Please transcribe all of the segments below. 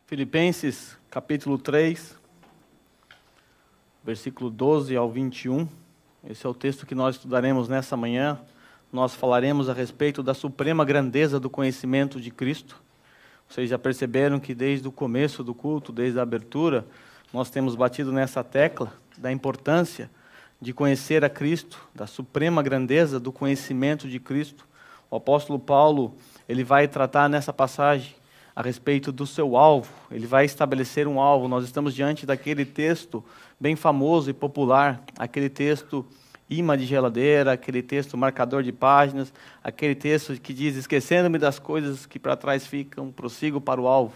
Filipenses, capítulo 3, versículo 12 ao 21. Esse é o texto que nós estudaremos nessa manhã. Nós falaremos a respeito da suprema grandeza do conhecimento de Cristo. Vocês já perceberam que desde o começo do culto, desde a abertura, nós temos batido nessa tecla da importância de conhecer a Cristo, da suprema grandeza do conhecimento de Cristo. O apóstolo Paulo, ele vai tratar nessa passagem a respeito do seu alvo. Ele vai estabelecer um alvo. Nós estamos diante daquele texto bem famoso e popular, aquele texto imã de geladeira, aquele texto marcador de páginas, aquele texto que diz: esquecendo-me das coisas que para trás ficam, prossigo para o alvo.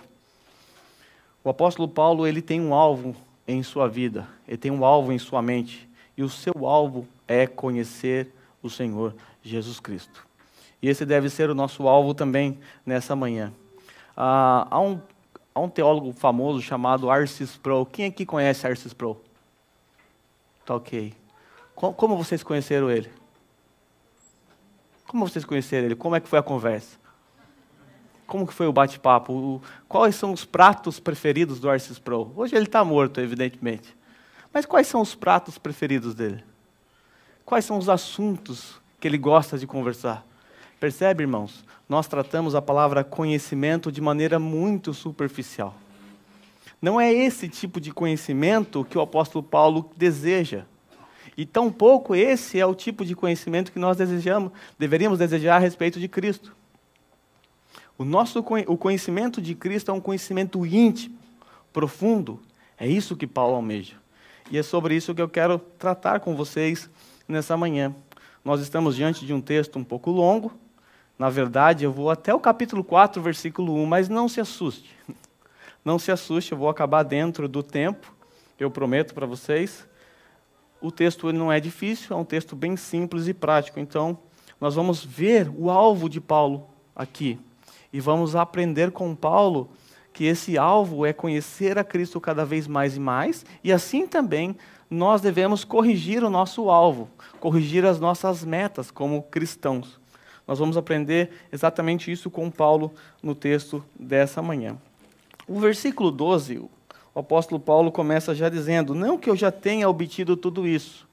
O apóstolo Paulo, ele tem um alvo em sua vida, ele tem um alvo em sua mente, e o seu alvo é conhecer o Senhor Jesus Cristo. E esse deve ser o nosso alvo também nessa manhã. Há um teólogo famoso chamado R.C. Sproul. Quem aqui conhece R.C. Sproul? Tá ok. Como vocês conheceram ele? Como vocês conheceram ele? Como é que foi a conversa? Como que foi o bate-papo? Quais são os pratos preferidos do R.C. Sproul? Hoje ele está morto, evidentemente. Mas quais são os pratos preferidos dele? Quais são os assuntos que ele gosta de conversar? Percebe, irmãos? Nós tratamos a palavra conhecimento de maneira muito superficial. Não é esse tipo de conhecimento que o apóstolo Paulo deseja. E tampouco esse é o tipo de conhecimento que nós deveríamos desejar a respeito de Cristo. O conhecimento de Cristo é um conhecimento íntimo, profundo. É isso que Paulo almeja. E é sobre isso que eu quero tratar com vocês nessa manhã. Nós estamos diante de um texto um pouco longo. Na verdade, eu vou até o capítulo 4, versículo 1, mas não se assuste. Não se assuste, eu vou acabar dentro do tempo, eu prometo para vocês. O texto ele não é difícil, é um texto bem simples e prático. Então, nós vamos ver o alvo de Paulo aqui. E vamos aprender com Paulo que esse alvo é conhecer a Cristo cada vez mais e mais. E assim também nós devemos corrigir o nosso alvo, corrigir as nossas metas como cristãos. Nós vamos aprender exatamente isso com Paulo no texto dessa manhã. O versículo 12, o apóstolo Paulo começa já dizendo: não que eu já tenha obtido tudo isso.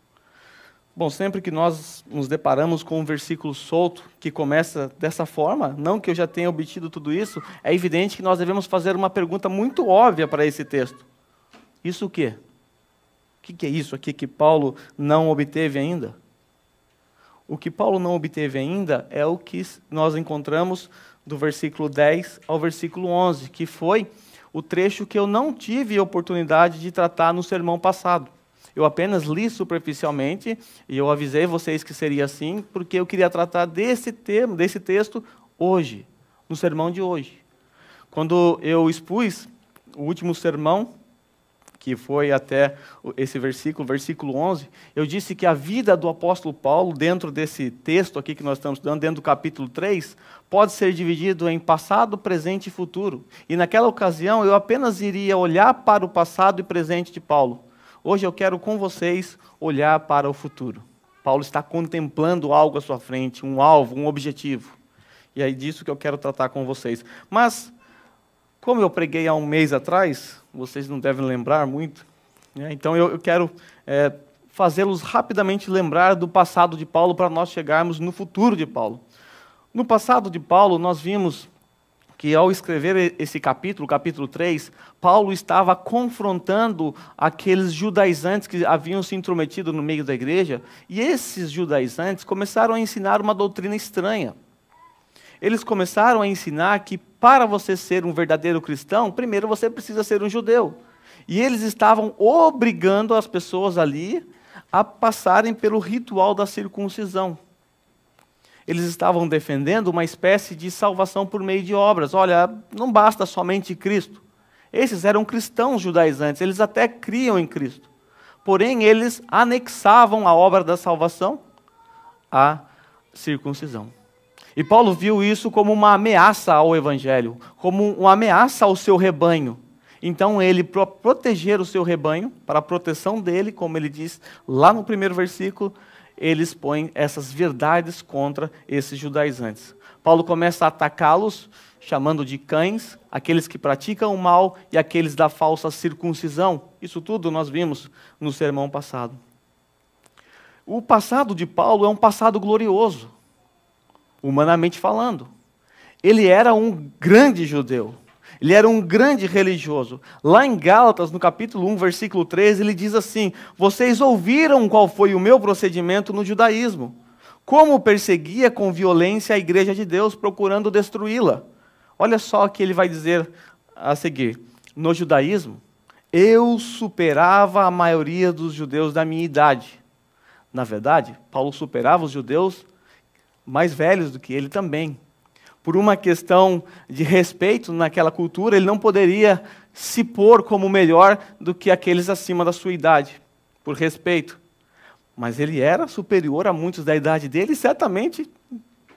Bom, sempre que nós nos deparamos com um versículo solto que começa dessa forma, não que eu já tenha obtido tudo isso, é evidente que nós devemos fazer uma pergunta muito óbvia para esse texto. Isso o quê? O que é isso aqui que Paulo não obteve ainda? O que Paulo não obteve ainda é o que nós encontramos do versículo 10 ao versículo 11, que foi o trecho que eu não tive oportunidade de tratar no sermão passado. Eu apenas li superficialmente e eu avisei vocês que seria assim, porque eu queria tratar desse texto hoje, no sermão de hoje. Quando eu expus o último sermão, que foi até esse versículo 11, eu disse que a vida do apóstolo Paulo, dentro desse texto aqui que nós estamos estudando, dentro do capítulo 3, pode ser dividido em passado, presente e futuro. E naquela ocasião eu apenas iria olhar para o passado e presente de Paulo. Hoje eu quero com vocês olhar para o futuro. Paulo está contemplando algo à sua frente, um alvo, um objetivo. E é disso que eu quero tratar com vocês. Mas, como eu preguei há um mês atrás, vocês não devem lembrar muito, né? Então eu quero fazê-los rapidamente lembrar do passado de Paulo para nós chegarmos no futuro de Paulo. No passado de Paulo, nós vimos que ao escrever esse capítulo, capítulo 3, Paulo estava confrontando aqueles judaizantes que haviam se intrometido no meio da igreja, e esses judaizantes começaram a ensinar uma doutrina estranha. Eles começaram a ensinar que para você ser um verdadeiro cristão, primeiro você precisa ser um judeu. E eles estavam obrigando as pessoas ali a passarem pelo ritual da circuncisão. Eles estavam defendendo uma espécie de salvação por meio de obras. Olha, não basta somente Cristo. Esses eram cristãos judaizantes, eles até criam em Cristo. Porém, eles anexavam a obra da salvação à circuncisão. E Paulo viu isso como uma ameaça ao evangelho, como uma ameaça ao seu rebanho. Então ele, para proteger o seu rebanho, para a proteção dele, como ele diz lá no primeiro versículo, ele expõe essas verdades contra esses judaizantes. Paulo começa a atacá-los, chamando de cães, aqueles que praticam o mal e aqueles da falsa circuncisão. Isso tudo nós vimos no sermão passado. O passado de Paulo é um passado glorioso, humanamente falando. Ele era um grande judeu. Ele era um grande religioso. Lá em Gálatas, no capítulo 1, versículo 13, ele diz assim: vocês ouviram qual foi o meu procedimento no judaísmo, como perseguia com violência a igreja de Deus, procurando destruí-la. Olha só o que ele vai dizer a seguir. No judaísmo, eu superava a maioria dos judeus da minha idade. Na verdade, Paulo superava os judeus mais velhos do que ele também. Por uma questão de respeito naquela cultura, ele não poderia se pôr como melhor do que aqueles acima da sua idade, por respeito. Mas ele era superior a muitos da idade dele, e certamente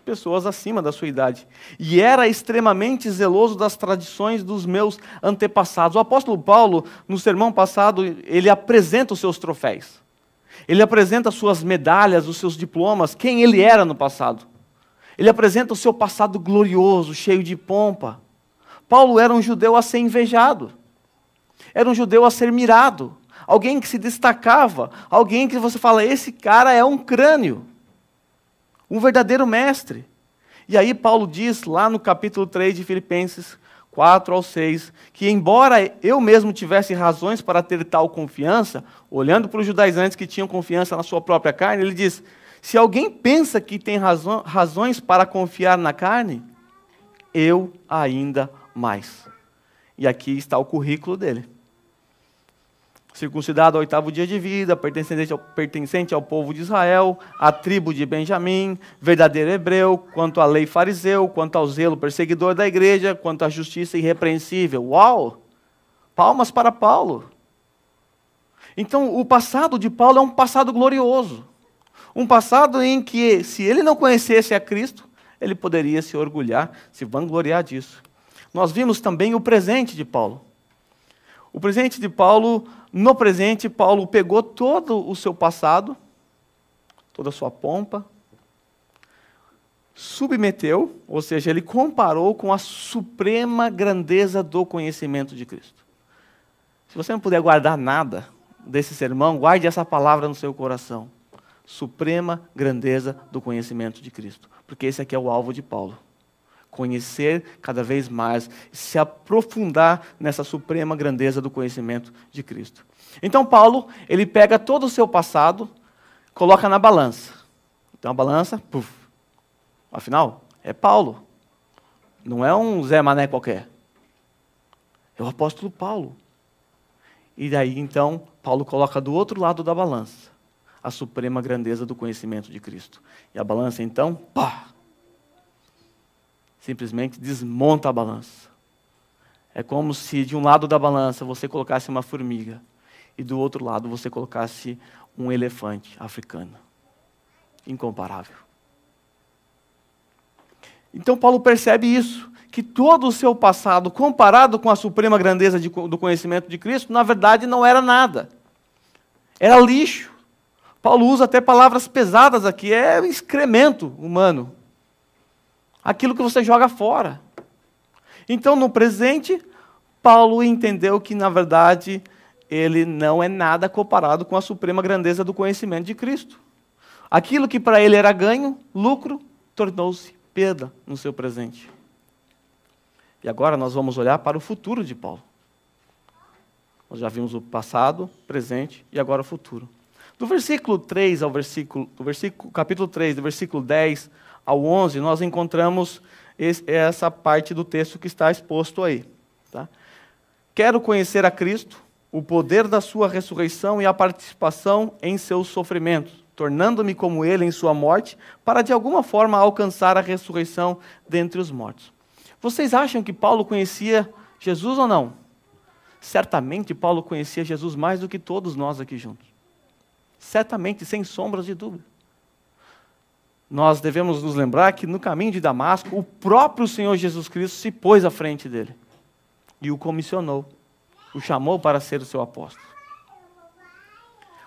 pessoas acima da sua idade. E era extremamente zeloso das tradições dos meus antepassados. O apóstolo Paulo, no sermão passado, ele apresenta os seus troféus. Ele apresenta as suas medalhas, os seus diplomas, quem ele era no passado. Ele apresenta o seu passado glorioso, cheio de pompa. Paulo era um judeu a ser invejado. Era um judeu a ser mirado. Alguém que se destacava. Alguém que você fala, esse cara é um crânio. Um verdadeiro mestre. E aí Paulo diz, lá no capítulo 3 de Filipenses 4 ao 6, que embora eu mesmo tivesse razões para ter tal confiança, olhando para os judaizantes que tinham confiança na sua própria carne, ele diz: se alguém pensa que tem razões para confiar na carne, eu ainda mais. E aqui está o currículo dele. Circuncidado ao 8º dia de vida, pertencente ao povo de Israel, à tribo de Benjamim, verdadeiro hebreu, quanto à lei fariseu, quanto ao zelo perseguidor da igreja, quanto à justiça irrepreensível. Uau! Palmas para Paulo. Então, o passado de Paulo é um passado glorioso. Um passado em que, se ele não conhecesse a Cristo, ele poderia se orgulhar, se vangloriar disso. Nós vimos também o presente de Paulo. O presente de Paulo, no presente, Paulo pegou todo o seu passado, toda a sua pompa, submeteu, ou seja, ele comparou com a suprema grandeza do conhecimento de Cristo. Se você não puder guardar nada desse sermão, guarde essa palavra no seu coração. Suprema grandeza do conhecimento de Cristo. Porque esse aqui é o alvo de Paulo. Conhecer cada vez mais, se aprofundar nessa suprema grandeza do conhecimento de Cristo. Então Paulo, ele pega todo o seu passado, coloca na balança. Então a balança, puf. Afinal, é Paulo. Não é um Zé Mané qualquer. É o apóstolo Paulo. E daí então, Paulo coloca do outro lado da balança a suprema grandeza do conhecimento de Cristo. E a balança, então, pá! Simplesmente desmonta a balança. É como se de um lado da balança você colocasse uma formiga e do outro lado você colocasse um elefante africano. Incomparável. Então Paulo percebe isso, que todo o seu passado, comparado com a suprema grandeza do conhecimento de Cristo, na verdade não era nada. Era lixo. Paulo usa até palavras pesadas aqui, é excremento humano. Aquilo que você joga fora. Então, no presente, Paulo entendeu que, na verdade, ele não é nada comparado com a suprema grandeza do conhecimento de Cristo. Aquilo que para ele era ganho, lucro, tornou-se perda no seu presente. E agora nós vamos olhar para o futuro de Paulo. Nós já vimos o passado, presente e agora o futuro. Do versículo 3 ao capítulo 3, do versículo 10 ao 11, nós encontramos essa parte do texto que está exposto aí. Tá? Quero conhecer a Cristo, o poder da sua ressurreição e a participação em seus sofrimentos, tornando-me como ele em sua morte, para de alguma forma alcançar a ressurreição dentre os mortos. Vocês acham que Paulo conhecia Jesus ou não? Certamente Paulo conhecia Jesus mais do que todos nós aqui juntos. Certamente, sem sombras de dúvida. Nós devemos nos lembrar que no caminho de Damasco, o próprio Senhor Jesus Cristo se pôs à frente dele e o comissionou, o chamou para ser o seu apóstolo.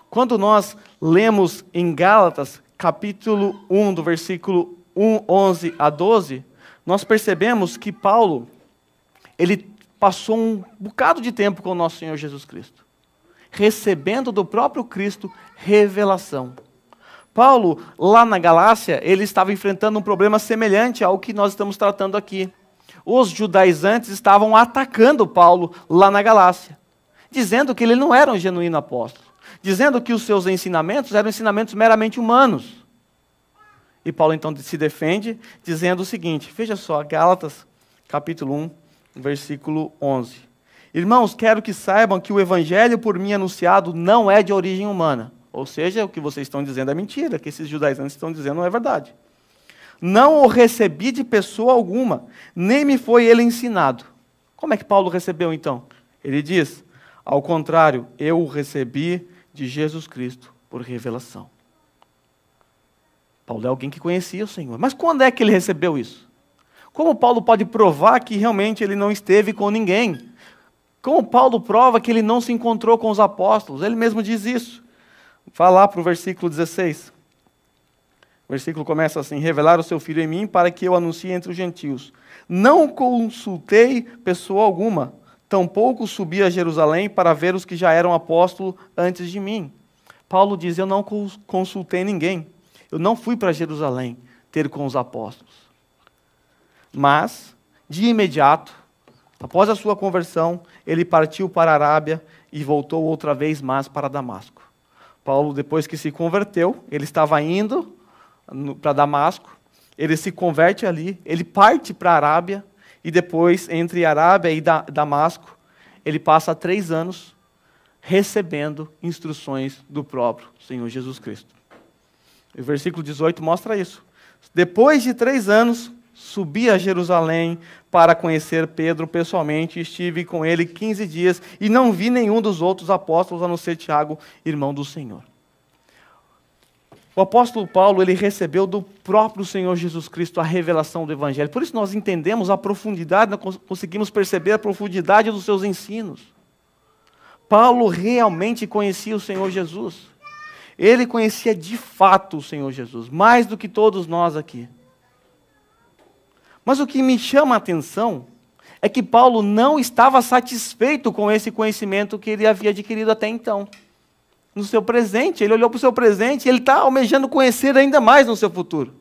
Quando nós lemos em Gálatas capítulo 1, do versículo 11 a 12, nós percebemos que Paulo, ele passou um bocado de tempo com o nosso Senhor Jesus Cristo, recebendo do próprio Cristo revelação. Paulo, lá na Galácia, ele estava enfrentando um problema semelhante ao que nós estamos tratando aqui. Os judaizantes estavam atacando Paulo lá na Galácia, dizendo que ele não era um genuíno apóstolo, dizendo que os seus ensinamentos eram ensinamentos meramente humanos. E Paulo então se defende, dizendo o seguinte, veja só, Gálatas, capítulo 1, versículo 11. Irmãos, quero que saibam que o evangelho por mim anunciado não é de origem humana. Ou seja, o que vocês estão dizendo é mentira, o que esses judaizantes estão dizendo não é verdade. Não o recebi de pessoa alguma, nem me foi ele ensinado. Como é que Paulo recebeu então? Ele diz, ao contrário, eu o recebi de Jesus Cristo por revelação. Paulo é alguém que conhecia o Senhor. Mas quando é que ele recebeu isso? Como Paulo pode provar que realmente ele não esteve com ninguém? Como Paulo prova que ele não se encontrou com os apóstolos? Ele mesmo diz isso. Vá lá para o versículo 16. O versículo começa assim, revelar o seu filho em mim para que eu anuncie entre os gentios. Não consultei pessoa alguma, tampouco subi a Jerusalém para ver os que já eram apóstolos antes de mim. Paulo diz, eu não consultei ninguém. Eu não fui para Jerusalém ter com os apóstolos. Mas, de imediato, após a sua conversão, ele partiu para a Arábia e voltou outra vez mais para Damasco. Paulo, depois que se converteu, ele estava indo para Damasco, ele se converte ali, ele parte para a Arábia, e depois, entre Arábia e Damasco, ele passa 3 anos recebendo instruções do próprio Senhor Jesus Cristo. O versículo 18 mostra isso. Depois de 3 anos, subi a Jerusalém para conhecer Pedro pessoalmente, estive com ele 15 dias e não vi nenhum dos outros apóstolos, a não ser Tiago, irmão do Senhor. O apóstolo Paulo, ele recebeu do próprio Senhor Jesus Cristo a revelação do Evangelho. Por isso nós entendemos a profundidade, nós conseguimos perceber a profundidade dos seus ensinos. Paulo realmente conhecia o Senhor Jesus. Ele conhecia de fato o Senhor Jesus, mais do que todos nós aqui. Mas o que me chama a atenção é que Paulo não estava satisfeito com esse conhecimento que ele havia adquirido até então. No seu presente, ele olhou para o seu presente e ele está almejando conhecer ainda mais no seu futuro.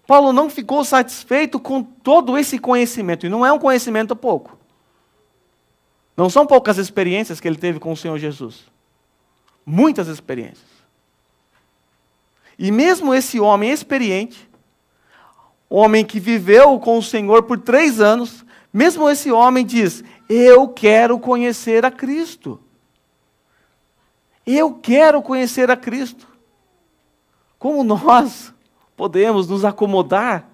Paulo não ficou satisfeito com todo esse conhecimento, e não é um conhecimento pouco. Não são poucas experiências que ele teve com o Senhor Jesus. Muitas experiências. E mesmo esse homem experiente, homem que viveu com o Senhor por 3 anos, mesmo esse homem diz, eu quero conhecer a Cristo. Eu quero conhecer a Cristo. Como nós podemos nos acomodar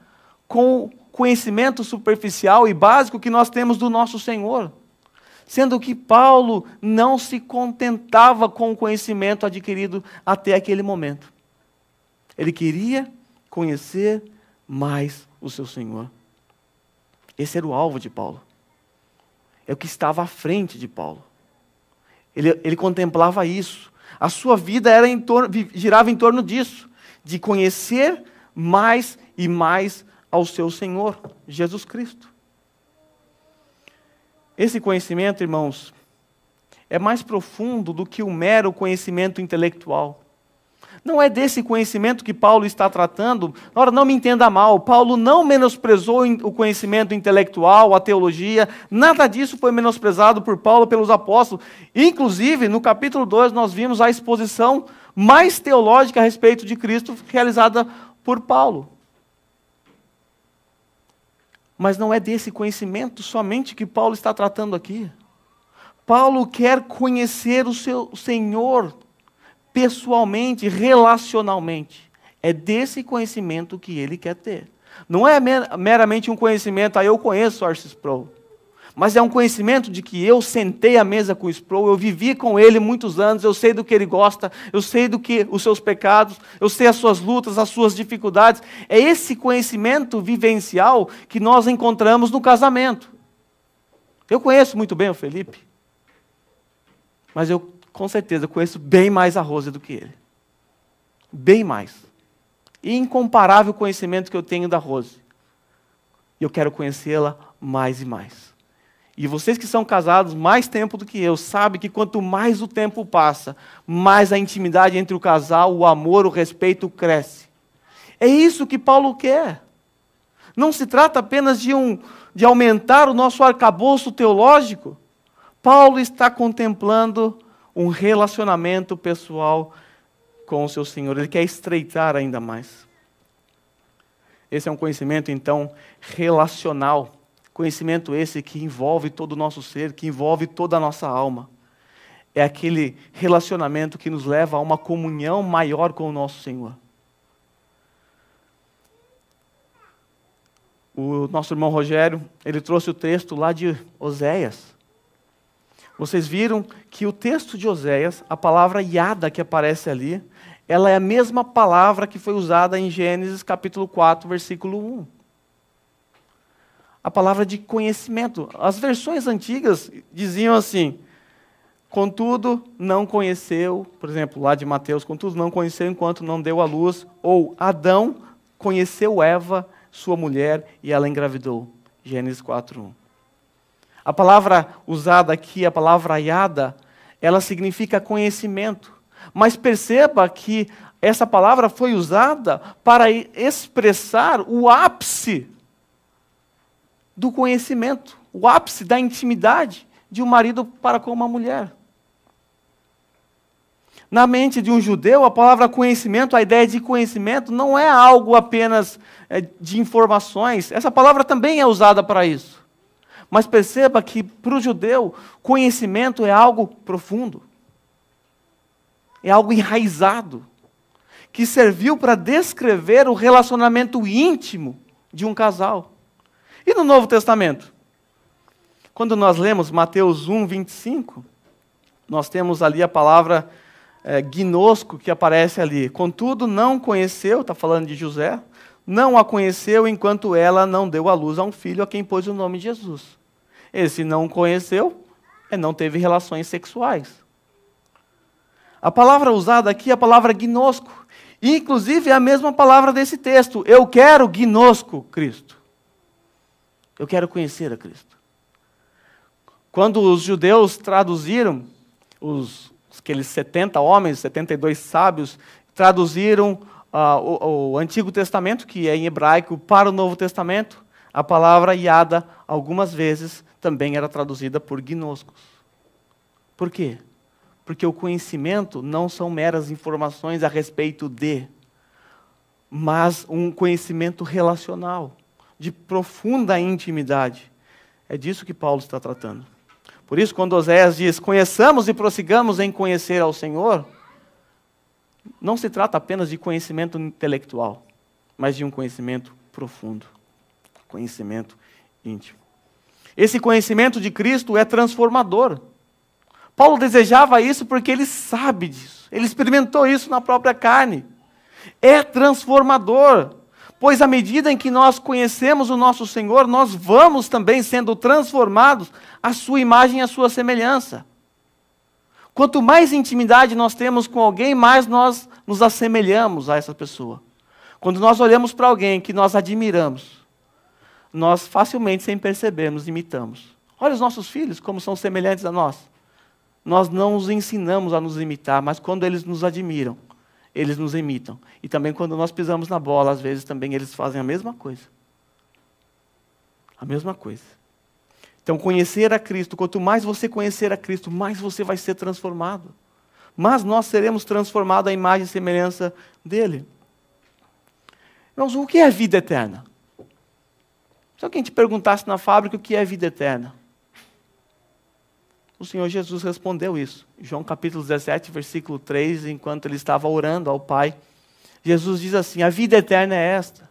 com o conhecimento superficial e básico que nós temos do nosso Senhor? Sendo que Paulo não se contentava com o conhecimento adquirido até aquele momento. Ele queria conhecer mais o seu Senhor. Esse era o alvo de Paulo. É o que estava à frente de Paulo. Ele contemplava isso. A sua vida girava em torno disso, de conhecer mais e mais ao seu Senhor, Jesus Cristo. Esse conhecimento, irmãos, é mais profundo do que o mero conhecimento intelectual. Não é desse conhecimento que Paulo está tratando. Ora, não me entenda mal, Paulo não menosprezou o conhecimento intelectual, a teologia, nada disso foi menosprezado por Paulo pelos apóstolos. Inclusive, no capítulo 2, nós vimos a exposição mais teológica a respeito de Cristo realizada por Paulo. Mas não é desse conhecimento somente que Paulo está tratando aqui. Paulo quer conhecer o seu Senhor pessoalmente, relacionalmente. É desse conhecimento que ele quer ter. Não é meramente um conhecimento, eu conheço Arcis Sproul. Mas é um conhecimento de que eu sentei à mesa com o Sproul, eu vivi com ele muitos anos, eu sei do que ele gosta, eu sei do que os seus pecados, eu sei as suas lutas, as suas dificuldades. É esse conhecimento vivencial que nós encontramos no casamento. Eu conheço muito bem o Felipe, mas eu com certeza conheço bem mais a Rose do que ele. bem mais. E incomparável conhecimento que eu tenho da Rose. E eu quero conhecê-la mais e mais. E vocês que são casados mais tempo do que eu, sabem que quanto mais o tempo passa, mais a intimidade entre o casal, o amor, o respeito cresce. É isso que Paulo quer. Não se trata apenas de aumentar o nosso arcabouço teológico. Paulo está contemplando um relacionamento pessoal com o seu Senhor. Ele quer estreitar ainda mais. Esse é um conhecimento, então, relacional. Conhecimento esse que envolve todo o nosso ser, que envolve toda a nossa alma. É aquele relacionamento que nos leva a uma comunhão maior com o nosso Senhor. O nosso irmão Rogério, ele trouxe o texto lá de Oséias. Vocês viram que o texto de Oséias, a palavra iada que aparece ali, ela é a mesma palavra que foi usada em Gênesis capítulo 4, versículo 1. A palavra de conhecimento. As versões antigas diziam assim, contudo não conheceu, por exemplo, lá de Mateus, contudo não conheceu enquanto não deu à luz, ou Adão conheceu Eva, sua mulher, e ela engravidou. Gênesis 4, 1. A palavra usada aqui, a palavra iada, ela significa conhecimento. Mas perceba que essa palavra foi usada para expressar o ápice do conhecimento, o ápice da intimidade de um marido para com uma mulher. Na mente de um judeu, a palavra conhecimento, a ideia de conhecimento, não é algo apenas de informações. Essa palavra também é usada para isso. Mas perceba que, para o judeu, conhecimento é algo profundo. É algo enraizado, que serviu para descrever o relacionamento íntimo de um casal. E no Novo Testamento? Quando nós lemos Mateus 1, 25, nós temos ali a palavra gnosco que aparece ali. Contudo, não conheceu, está falando de José, não a conheceu enquanto ela não deu à luz a um filho a quem pôs o nome de Jesus. Esse não conheceu, não teve relações sexuais. A palavra usada aqui é a palavra gnosco. E, inclusive, é a mesma palavra desse texto. Eu quero gnosco Cristo. Eu quero conhecer a Cristo. Quando os judeus traduziram, aqueles 70 homens, 72 sábios, traduziram o Antigo Testamento, que é em hebraico, para o Novo Testamento, a palavra iada, algumas vezes, também era traduzida por gnoscos. Por quê? Porque o conhecimento não são meras informações a respeito de, mas um conhecimento relacional, de profunda intimidade. É disso que Paulo está tratando. Por isso, quando Oséias diz, conheçamos e prossigamos em conhecer ao Senhor, não se trata apenas de conhecimento intelectual, mas de um conhecimento profundo, conhecimento íntimo. Esse conhecimento de Cristo é transformador. Paulo desejava isso porque ele sabe disso. Ele experimentou isso na própria carne. É transformador, pois à medida em que nós conhecemos o nosso Senhor, nós vamos também sendo transformados à sua imagem e à sua semelhança. Quanto mais intimidade nós temos com alguém, mais nós nos assemelhamos a essa pessoa. Quando nós olhamos para alguém que nós admiramos, nós facilmente, sem percebermos, imitamos. Olha os nossos filhos, como são semelhantes a nós. Nós não os ensinamos a nos imitar, mas quando eles nos admiram, eles nos imitam. E também quando nós pisamos na bola, às vezes também eles fazem a mesma coisa. A mesma coisa. Então, conhecer a Cristo, quanto mais você conhecer a Cristo, mais você vai ser transformado. Mas nós seremos transformados à imagem e semelhança dele. Irmãos, o que é vida eterna? Se alguém te perguntasse na fábrica o que é vida eterna, o Senhor Jesus respondeu isso. João capítulo 17, versículo 3, enquanto ele estava orando ao Pai, Jesus diz assim, a vida eterna é esta,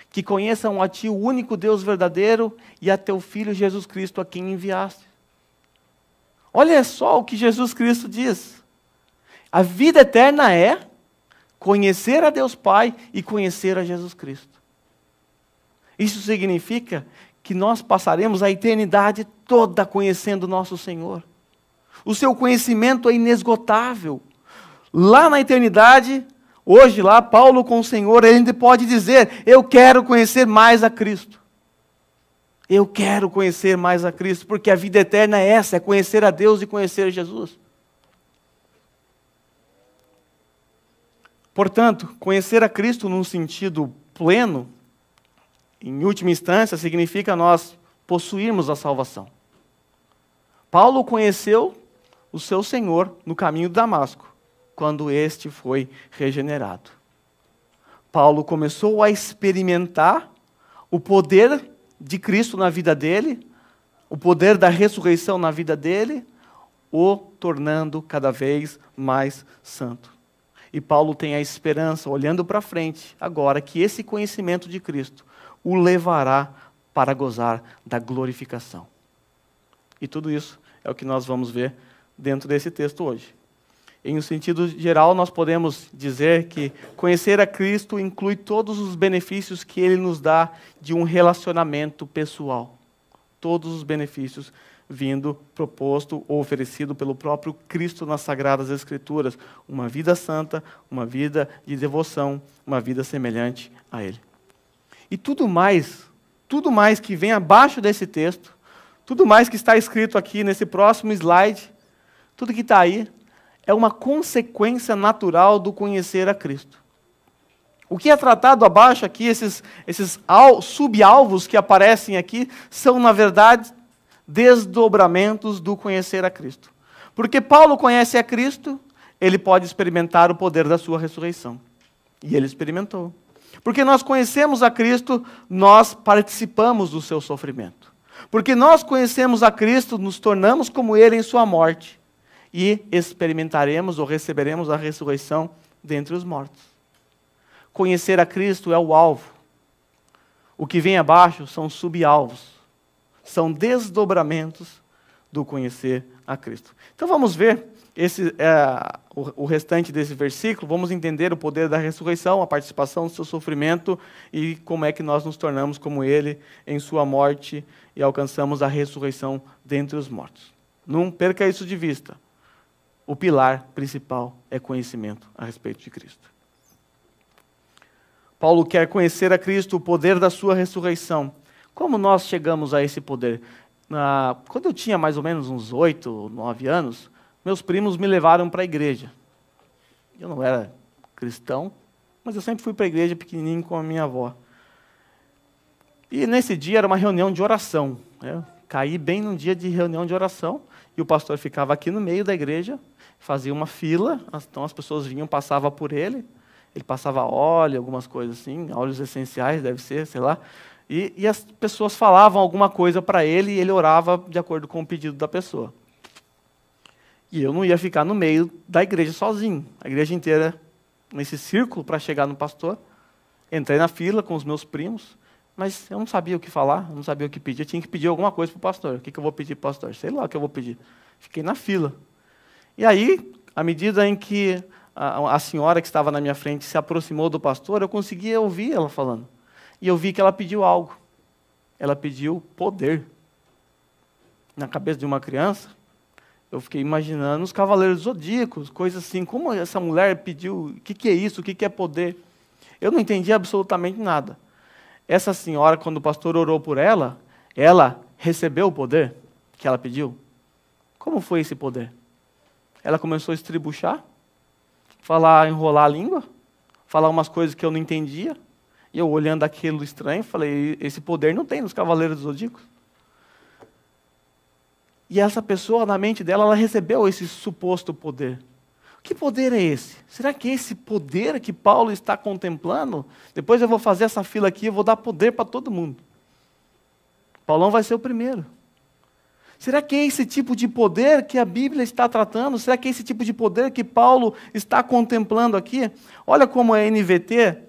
que conheçam a Ti, o único Deus verdadeiro, e a Teu Filho Jesus Cristo, a quem enviaste. Olha só o que Jesus Cristo diz. A vida eterna é conhecer a Deus Pai e conhecer a Jesus Cristo. Isso significa que nós passaremos a eternidade toda conhecendo o nosso Senhor. O seu conhecimento é inesgotável. Lá na eternidade, Hoje lá, Paulo com o Senhor, ele ainda pode dizer, eu quero conhecer mais a Cristo. Eu quero conhecer mais a Cristo, porque a vida eterna é essa, é conhecer a Deus e conhecer Jesus. Portanto, conhecer a Cristo num sentido pleno, em última instância, significa nós possuirmos a salvação. Paulo conheceu o seu Senhor no caminho de Damasco, quando este foi regenerado. Paulo começou a experimentar o poder de Cristo na vida dele, o poder da ressurreição na vida dele, o tornando cada vez mais santo. E Paulo tem a esperança, olhando para frente, agora, que esse conhecimento de Cristo o levará para gozar da glorificação. E tudo isso é o que nós vamos ver dentro desse texto hoje. Em um sentido geral, nós podemos dizer que conhecer a Cristo inclui todos os benefícios que Ele nos dá de um relacionamento pessoal. Todos os benefícios vindo proposto ou oferecido pelo próprio Cristo nas Sagradas Escrituras. Uma vida santa, uma vida de devoção, uma vida semelhante a Ele. E tudo mais que vem abaixo desse texto, tudo mais que está escrito aqui nesse próximo slide, tudo que está aí, é uma consequência natural do conhecer a Cristo. O que é tratado abaixo aqui, esses subalvos que aparecem aqui, são, na verdade, desdobramentos do conhecer a Cristo. Porque Paulo conhece a Cristo, ele pode experimentar o poder da sua ressurreição. E ele experimentou. Porque nós conhecemos a Cristo, nós participamos do seu sofrimento. Porque nós conhecemos a Cristo, nos tornamos como Ele em sua morte. E experimentaremos ou receberemos a ressurreição dentre os mortos. Conhecer a Cristo é o alvo. O que vem abaixo são subalvos. São desdobramentos do conhecer a Cristo. Então vamos ver o restante desse versículo, vamos entender o poder da ressurreição, a participação do seu sofrimento e como é que nós nos tornamos como Ele em sua morte e alcançamos a ressurreição dentre os mortos. Não perca isso de vista. O pilar principal é conhecimento a respeito de Cristo. Paulo quer conhecer a Cristo, o poder da sua ressurreição. Como nós chegamos a esse poder? Quando eu tinha mais ou menos uns 8, 9 anos, meus primos me levaram para a igreja. Eu não era cristão, mas eu sempre fui para a igreja pequenininho com a minha avó. E nesse dia era uma reunião de oração. Eu caí bem num dia de reunião de oração, e o pastor ficava aqui no meio da igreja, fazia uma fila, então as pessoas vinham, passavam por ele passava óleo, algumas coisas assim, óleos essenciais, deve ser, sei lá, e as pessoas falavam alguma coisa para ele, e ele orava de acordo com o pedido da pessoa. E eu não ia ficar no meio da igreja sozinho, a igreja inteira nesse círculo para chegar no pastor. Entrei na fila com os meus primos, mas eu não sabia o que falar, eu não sabia o que pedir, eu tinha que pedir alguma coisa para o pastor. O que eu vou pedir para o pastor? Sei lá o que eu vou pedir. Fiquei na fila. E aí, à medida em que a senhora que estava na minha frente se aproximou do pastor, eu conseguia ouvir ela falando. E eu vi que ela pediu algo. Ela pediu poder. Na cabeça de uma criança, eu fiquei imaginando os cavaleiros zodíacos, coisas assim. Como essa mulher pediu, o que é isso, o que é poder? Eu não entendi absolutamente nada. Essa senhora, quando o pastor orou por ela, ela recebeu o poder que ela pediu. Como foi esse poder? Ela começou a estribuchar, enrolar a língua, falar umas coisas que eu não entendia. E eu, olhando aquilo estranho, falei, esse poder não tem nos cavaleiros zodíacos. E essa pessoa, na mente dela, ela recebeu esse suposto poder. Que poder é esse? Será que é esse poder que Paulo está contemplando? Depois eu vou fazer essa fila aqui, eu vou dar poder para todo mundo. Paulão vai ser o primeiro. Será que é esse tipo de poder que a Bíblia está tratando? Será que é esse tipo de poder que Paulo está contemplando aqui? Olha como a NVT,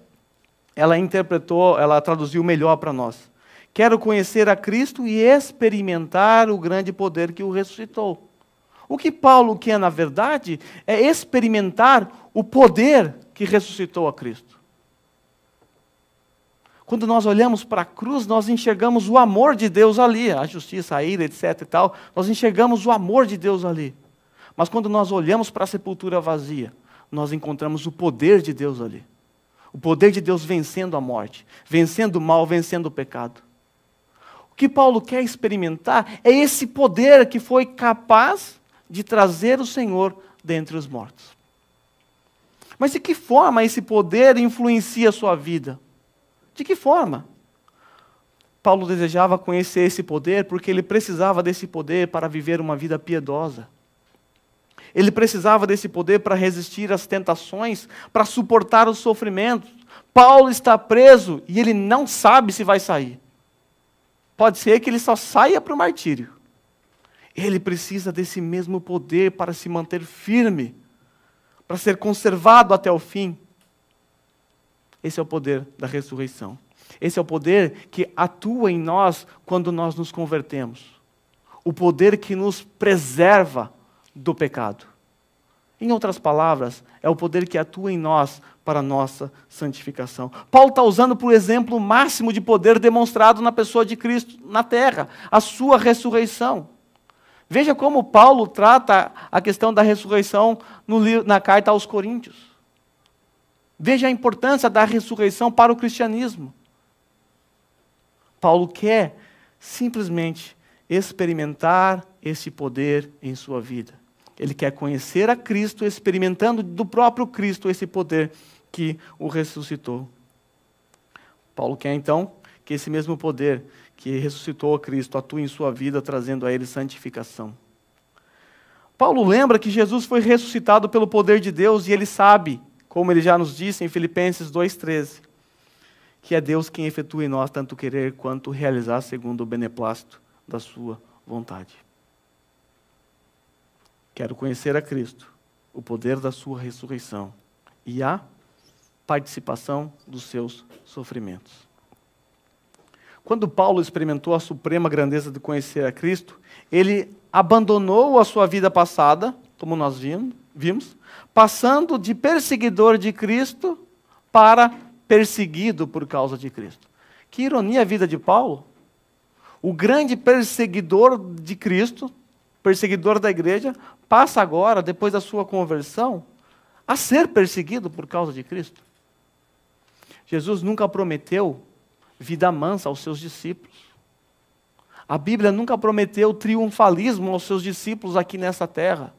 ela traduziu melhor para nós. Quero conhecer a Cristo e experimentar o grande poder que o ressuscitou. O que Paulo quer, na verdade, é experimentar o poder que ressuscitou a Cristo. Quando nós olhamos para a cruz, nós enxergamos o amor de Deus ali, a justiça, a ira, etc. e tal. Nós enxergamos o amor de Deus ali. Mas quando nós olhamos para a sepultura vazia, nós encontramos o poder de Deus ali. O poder de Deus vencendo a morte, vencendo o mal, vencendo o pecado. O que Paulo quer experimentar é esse poder que foi capaz de trazer o Senhor dentre os mortos. Mas de que forma esse poder influencia a sua vida? De que forma? Paulo desejava conhecer esse poder porque ele precisava desse poder para viver uma vida piedosa. Ele precisava desse poder para resistir às tentações, para suportar os sofrimentos. Paulo está preso e ele não sabe se vai sair. Pode ser que ele só saia para o martírio. Ele precisa desse mesmo poder para se manter firme, para ser conservado até o fim. Esse é o poder da ressurreição. Esse é o poder que atua em nós quando nós nos convertemos. O poder que nos preserva do pecado. Em outras palavras, é o poder que atua em nós para a nossa santificação. Paulo está usando, por exemplo, o máximo de poder demonstrado na pessoa de Cristo na terra, a sua ressurreição. Veja como Paulo trata a questão da ressurreição na carta aos Coríntios. Veja a importância da ressurreição para o cristianismo. Paulo quer simplesmente experimentar esse poder em sua vida. Ele quer conhecer a Cristo, experimentando do próprio Cristo esse poder que o ressuscitou. Paulo quer então que esse mesmo poder que ressuscitou a Cristo atue em sua vida, trazendo a ele santificação. Paulo lembra que Jesus foi ressuscitado pelo poder de Deus e ele sabe, como ele já nos disse em Filipenses 2,13, que é Deus quem efetua em nós tanto querer quanto realizar segundo o beneplácito da sua vontade. Quero conhecer a Cristo, o poder da sua ressurreição e a participação dos seus sofrimentos. Quando Paulo experimentou a suprema grandeza de conhecer a Cristo, ele abandonou a sua vida passada, como nós vimos, passando de perseguidor de Cristo para perseguido por causa de Cristo. Que ironia a vida de Paulo. O grande perseguidor de Cristo, perseguidor da igreja, passa agora, depois da sua conversão, a ser perseguido por causa de Cristo. Jesus nunca prometeu vida mansa aos seus discípulos. A Bíblia nunca prometeu triunfalismo aos seus discípulos aqui nessa terra.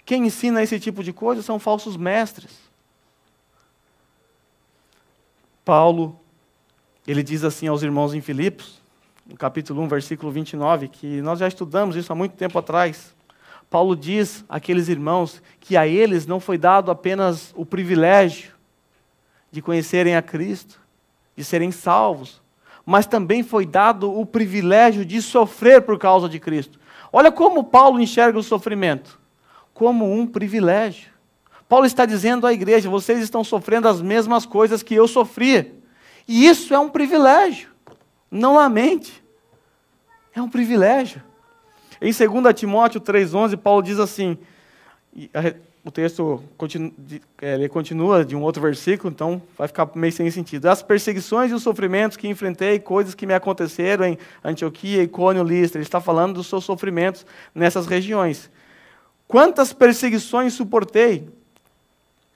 Quem ensina esse tipo de coisa são falsos mestres. Paulo, ele diz assim aos irmãos em Filipos, no capítulo 1, versículo 29, que nós já estudamos isso há muito tempo atrás. Paulo diz àqueles irmãos que a eles não foi dado apenas o privilégio de conhecerem a Cristo, de serem salvos, mas também foi dado o privilégio de sofrer por causa de Cristo. Olha como Paulo enxerga o sofrimento, como um privilégio. Paulo está dizendo à igreja, vocês estão sofrendo as mesmas coisas que eu sofri, e isso é um privilégio, não lamente, é um privilégio. Em 2 Timóteo 3,11, Paulo diz assim, o texto continua de um outro versículo, então vai ficar meio sem sentido. As perseguições e os sofrimentos que enfrentei, coisas que me aconteceram em Antioquia, Icônio, Listra, ele está falando dos seus sofrimentos nessas regiões. Quantas perseguições suportei,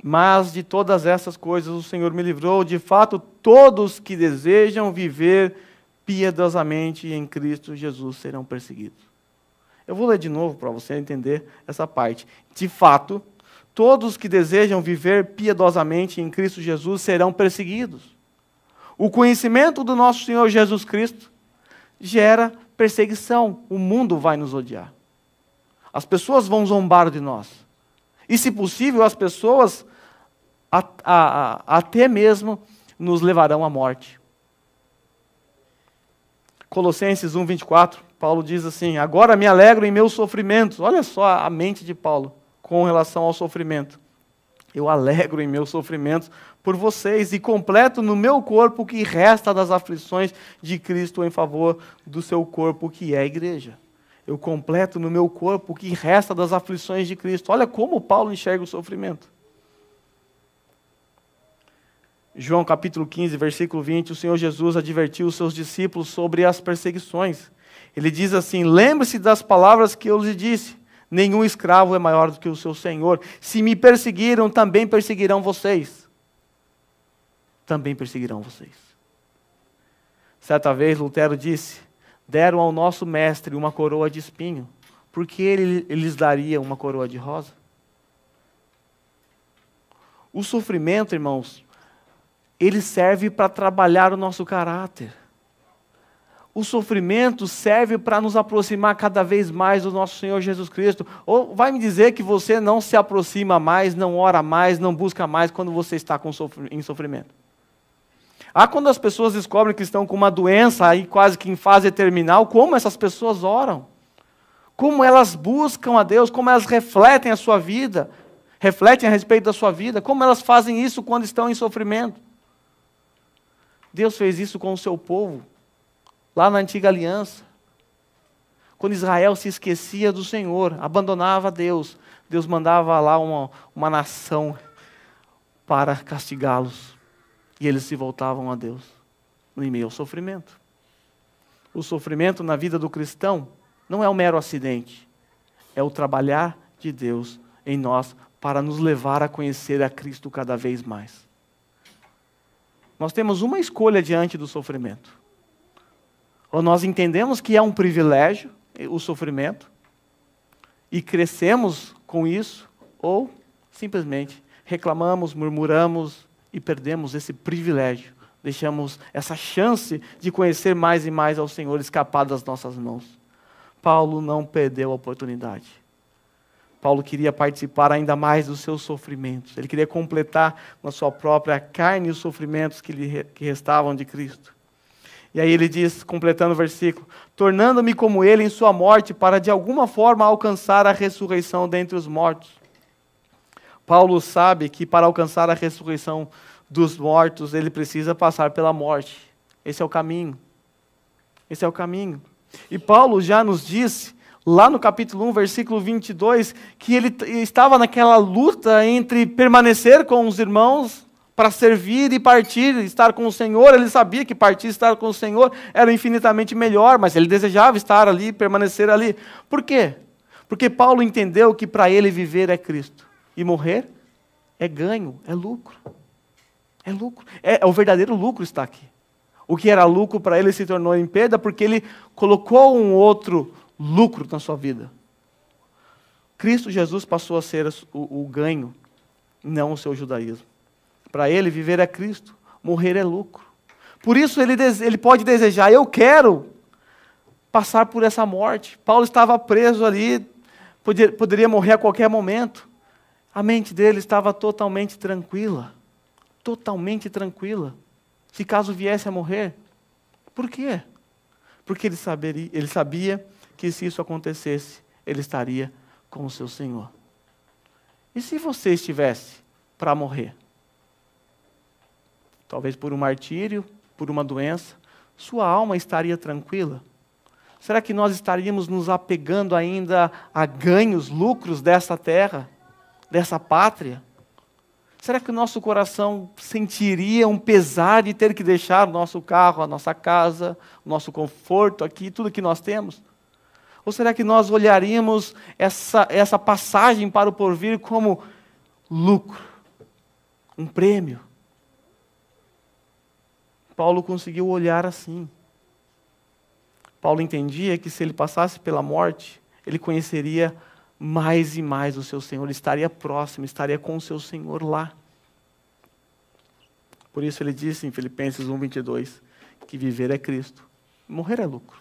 mas de todas essas coisas o Senhor me livrou. De fato, todos que desejam viver piedosamente em Cristo Jesus serão perseguidos. Eu vou ler de novo para você entender essa parte. De fato, todos que desejam viver piedosamente em Cristo Jesus serão perseguidos. O conhecimento do nosso Senhor Jesus Cristo gera perseguição. O mundo vai nos odiar. As pessoas vão zombar de nós. E, se possível, as pessoas até mesmo nos levarão à morte. Colossenses 1:24, Paulo diz assim, agora me alegro em meus sofrimentos. Olha só a mente de Paulo com relação ao sofrimento. Eu alegro em meus sofrimentos por vocês e completo no meu corpo o que resta das aflições de Cristo em favor do seu corpo, que é a igreja. Eu completo no meu corpo o que resta das aflições de Cristo. Olha como Paulo enxerga o sofrimento. João capítulo 15, versículo 20, o Senhor Jesus advertiu os seus discípulos sobre as perseguições. Ele diz assim, lembre-se das palavras que eu lhes disse, Nenhum escravo é maior do que o seu senhor. Se me perseguiram, também perseguirão vocês. Também perseguirão vocês. Certa vez Lutero disse: deram ao nosso mestre uma coroa de espinho, porque ele lhes daria uma coroa de rosa. O sofrimento, irmãos, ele serve para trabalhar o nosso caráter. O sofrimento serve para nos aproximar cada vez mais do nosso Senhor Jesus Cristo. Ou vai me dizer que você não se aproxima mais, não ora mais, não busca mais quando você está em sofrimento? Quando as pessoas descobrem que estão com uma doença, aí quase que em fase terminal, como essas pessoas oram? Como elas buscam a Deus? Como elas refletem a sua vida? Refletem a respeito da sua vida? Como elas fazem isso quando estão em sofrimento? Deus fez isso com o seu povo, lá na antiga aliança. Quando Israel se esquecia do Senhor, abandonava Deus, Deus mandava lá uma nação para castigá-los. E eles se voltavam a Deus, no meio ao sofrimento. O sofrimento na vida do cristão não é um mero acidente, é o trabalhar de Deus em nós para nos levar a conhecer a Cristo cada vez mais. Nós temos uma escolha diante do sofrimento. Ou nós entendemos que é um privilégio o sofrimento e crescemos com isso, ou simplesmente reclamamos, murmuramos e perdemos esse privilégio. Deixamos essa chance de conhecer mais e mais ao Senhor escapar das nossas mãos. Paulo não perdeu a oportunidade. Paulo queria participar ainda mais dos seus sofrimentos. Ele queria completar na sua própria carne os sofrimentos que restavam de Cristo. E aí ele diz, completando o versículo: tornando-me como ele em sua morte, para de alguma forma alcançar a ressurreição dentre os mortos. Paulo sabe que para alcançar a ressurreição dos mortos, ele precisa passar pela morte. Esse é o caminho. Esse é o caminho. E Paulo já nos disse, lá no capítulo 1, versículo 22, que ele estava naquela luta entre permanecer com os irmãos para servir e partir, estar com o Senhor. Ele sabia que partir e estar com o Senhor era infinitamente melhor, mas ele desejava estar ali, permanecer ali. Por quê? Porque Paulo entendeu que para ele viver é Cristo e morrer é ganho, é lucro. É lucro. O verdadeiro lucro está aqui. O que era lucro para ele se tornou em perda porque ele colocou um outro lucro na sua vida. Cristo Jesus passou a ser o ganho, não o seu judaísmo. Para ele, viver é Cristo, morrer é lucro. Por isso ele pode desejar: eu quero passar por essa morte. Paulo estava preso ali, poderia morrer a qualquer momento. A mente dele estava totalmente tranquila. Totalmente tranquila. Se caso viesse a morrer. Por quê? Porque ele sabia que se isso acontecesse, ele estaria com o seu Senhor. E se você estivesse para morrer? Talvez por um martírio, por uma doença, sua alma estaria tranquila? Será que nós estaríamos nos apegando ainda a ganhos, lucros dessa terra, dessa pátria? Será que o nosso coração sentiria um pesar de ter que deixar o nosso carro, a nossa casa, o nosso conforto aqui, tudo que nós temos? Ou será que nós olharíamos essa passagem para o porvir como lucro, um prêmio? Paulo conseguiu olhar assim. Paulo entendia que se ele passasse pela morte, ele conheceria mais e mais o seu Senhor, estaria próximo, estaria com o seu Senhor lá. Por isso ele disse em Filipenses 1:22, que viver é Cristo, morrer é lucro.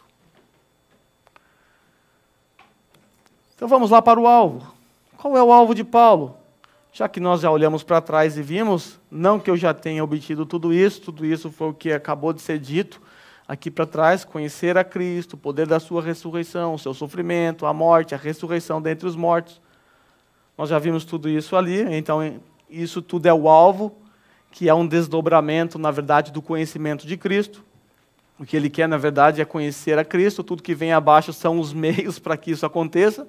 Então vamos lá para o alvo. Qual é o alvo de Paulo? Já que nós já olhamos para trás e vimos, não que eu já tenha obtido tudo isso foi o que acabou de ser dito aqui para trás: conhecer a Cristo, o poder da sua ressurreição, o seu sofrimento, a morte, a ressurreição dentre os mortos. Nós já vimos tudo isso ali, então isso tudo é o alvo, que é um desdobramento, na verdade, do conhecimento de Cristo. O que ele quer, na verdade, é conhecer a Cristo, tudo que vem abaixo são os meios para que isso aconteça.